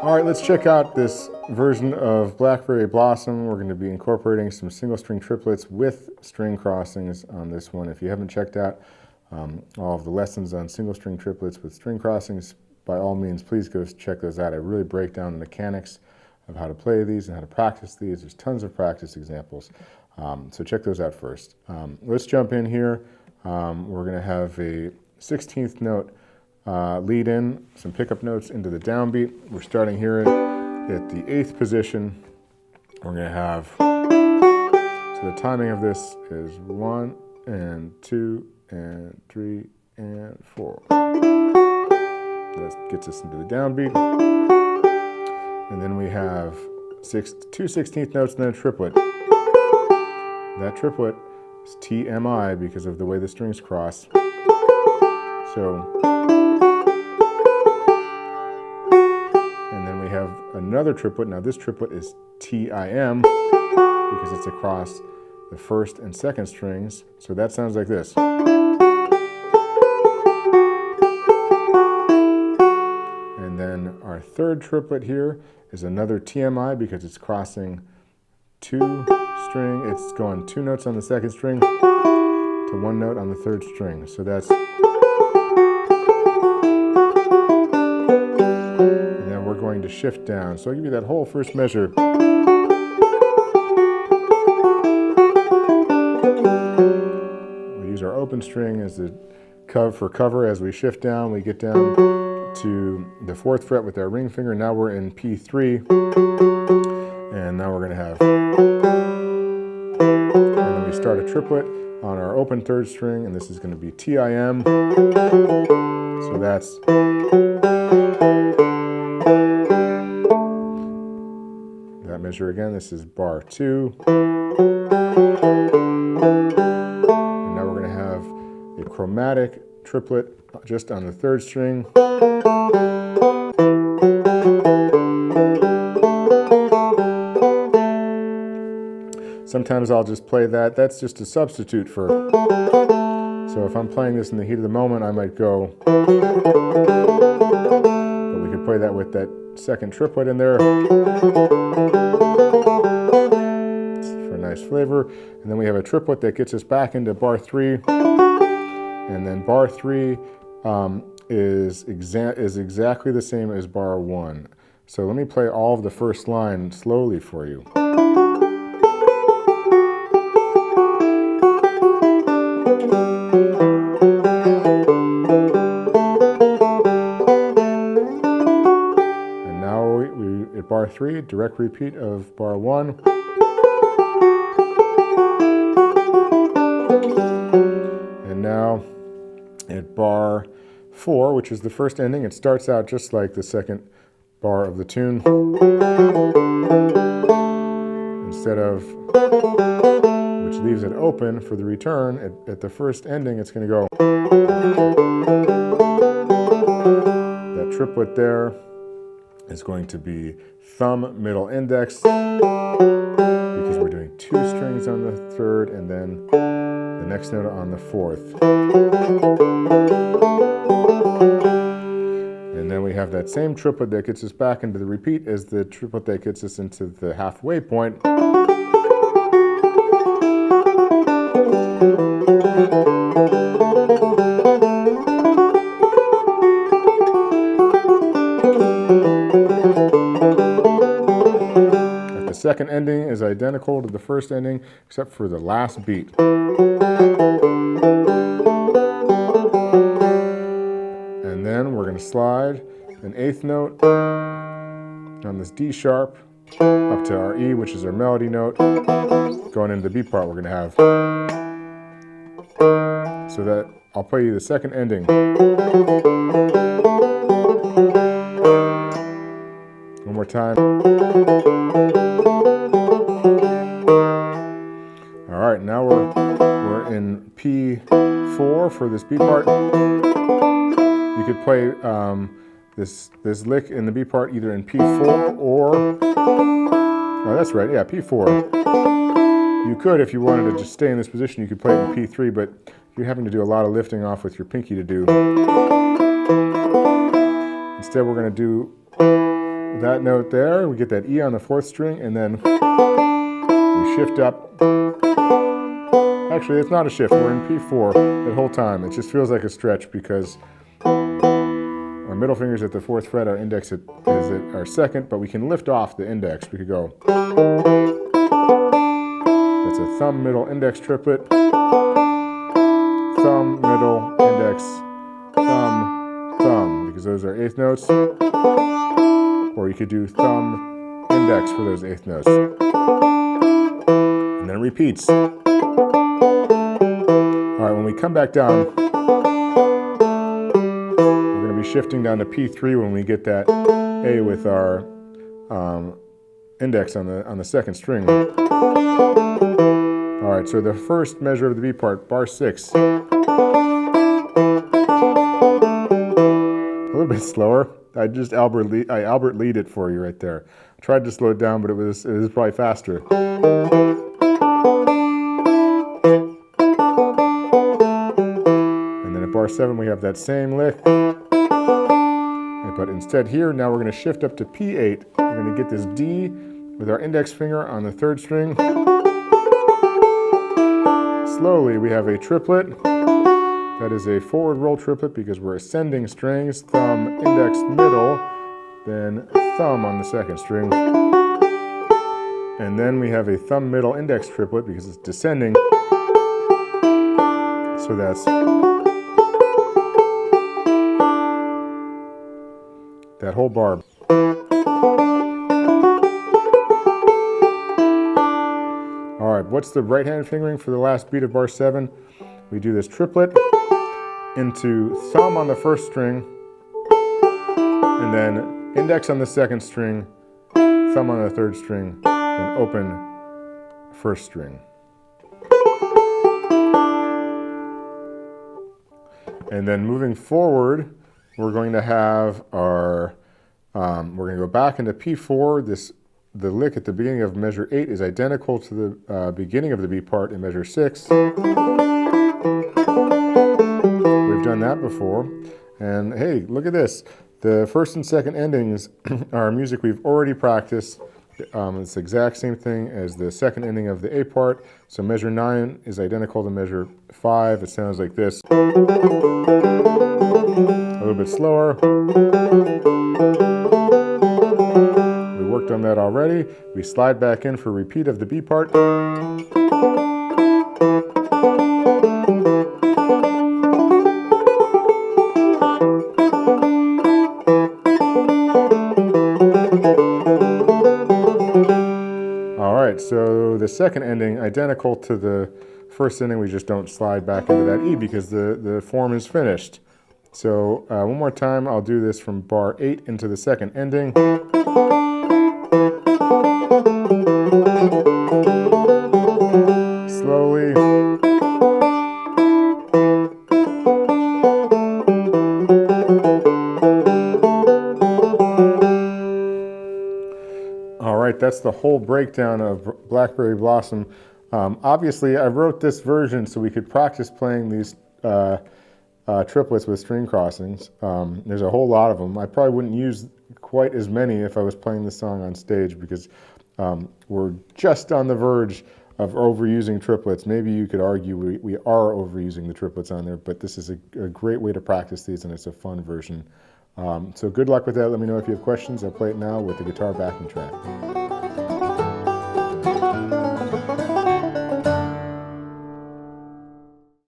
All right, let's check out this version of Blackberry Blossom. We're going to be incorporating some single string triplets with string crossings on this one. If you haven't checked out all of the lessons on single string triplets with string crossings, by all means, please go check those out. I really break down the mechanics of how to play these and how to practice these. There's tons of practice examples, so check those out first. Let's jump in here. We're going to have a 16th note lead in, some pickup notes into the downbeat. We're starting here at the 8th position. We're going to have, so the timing of this is 1 and 2 and 3 and 4. That gets us into the downbeat. And then we have two 16th notes and then a triplet. That triplet is TMI because of the way the strings cross. So, and then we have another triplet. Now this triplet is TIM because it's across the first and second strings. So that sounds like this. And then our third triplet here is another TMI because it's crossing it's going 2 notes on the second string to 1 note on the third string. So that's, and then we're going to shift down. So I'll give you that whole first measure. We use our open string as the cover. As we shift down, we get down to the 4th fret with our ring finger. Now we're in P3, and now we're going to have, and then we start a triplet on our open 3rd string, and this is going to be TIM. So that's, that measure again. This is bar 2, and now we're going to have a chromatic triplet just on the 3rd string. Sometimes I'll just play that. That's just a substitute for, so if I'm playing this in the heat of the moment, I might go, but we could play that with that second triplet in there for a nice flavor. And then we have a triplet that gets us back into bar 3. And then bar 3 is exactly the same as bar 1. So let me play all of the first line slowly for you. And now we at bar 3, direct repeat of bar 1. And now at bar 4, which is the first ending, it starts out just like the second bar of the tune. Instead of, which leaves it open for the return, at the first ending it's going to go. That triplet there is going to be thumb, middle, index, because we're doing 2 strings on the 3rd and then the next note on the 4th. And then we have that same triplet that gets us back into the repeat as the triplet that gets us into the halfway point. The second ending is identical to the first ending except for the last beat. And then we're going to slide an 8th note on this D sharp up to our E, which is our melody note. Going into the B part, we're going to have, so that I'll play you the second ending. One more time. All right, now we're in P4 for this B part. You could play this lick in the B part either in P4 or, oh that's right, yeah, P4. You could, if you wanted to just stay in this position, you could play it in P3, but you're having to do a lot of lifting off with your pinky to do. Instead, we're going to do that note there, we get that E on the 4th string, and then we shift up. Actually, it's not a shift, we're in P4 the whole time. It just feels like a stretch because our middle finger's at the 4th fret, our index is at our 2nd, but we can lift off the index. We could go. That's a thumb, middle, index triplet. Thumb, middle, index, thumb, thumb, because those are 8th notes. Or you could do thumb, index for those 8th notes. And then it repeats. All right, when we come back down, we're going to be shifting down to P3 when we get that A with our index on the 2nd string. All right, so the first measure of the B part, bar 6. A little bit slower. I Albert Lead it for you right there. I tried to slow it down, but it was probably faster. And then at bar 7 we have that same lick. But instead here, now we're going to shift up to P8. We're going to get this D with our index finger on the 3rd string. Slowly we have a triplet. That is a forward roll triplet because we're ascending strings, thumb, index, middle, then thumb on the 2nd string. And then we have a thumb, middle, index triplet because it's descending. So that's that whole bar. All right, what's the right-hand fingering for the last beat of bar 7? We do this triplet into thumb on the 1st string, and then index on the 2nd string, thumb on the 3rd string, then open 1st string. And then moving forward, we're going to have our, we're going to go back into P4. The lick at the beginning of measure 8 is identical to the beginning of the B part in measure 6. We've done that before. And hey, look at this. The 1st and 2nd endings are music we've already practiced. It's the exact same thing as the 2nd ending of the A part. So measure 9 is identical to measure 5. It sounds like this. A little bit slower. We worked on that already. We slide back in for a repeat of the B part. All right, so the 2nd ending, identical to the 1st ending, we just don't slide back into that E because the form is finished. So one more time, I'll do this from bar 8 into the 2nd ending. Slowly. All right, that's the whole breakdown of Blackberry Blossom. Obviously, I wrote this version so we could practice playing these triplets with string crossings. There's a whole lot of them. I probably wouldn't use quite as many if I was playing this song on stage because we're just on the verge of overusing triplets. Maybe you could argue we are overusing the triplets on there, but this is a great way to practice these, and it's a fun version. So good luck with that. Let me know if you have questions. I'll play it now with the guitar backing track.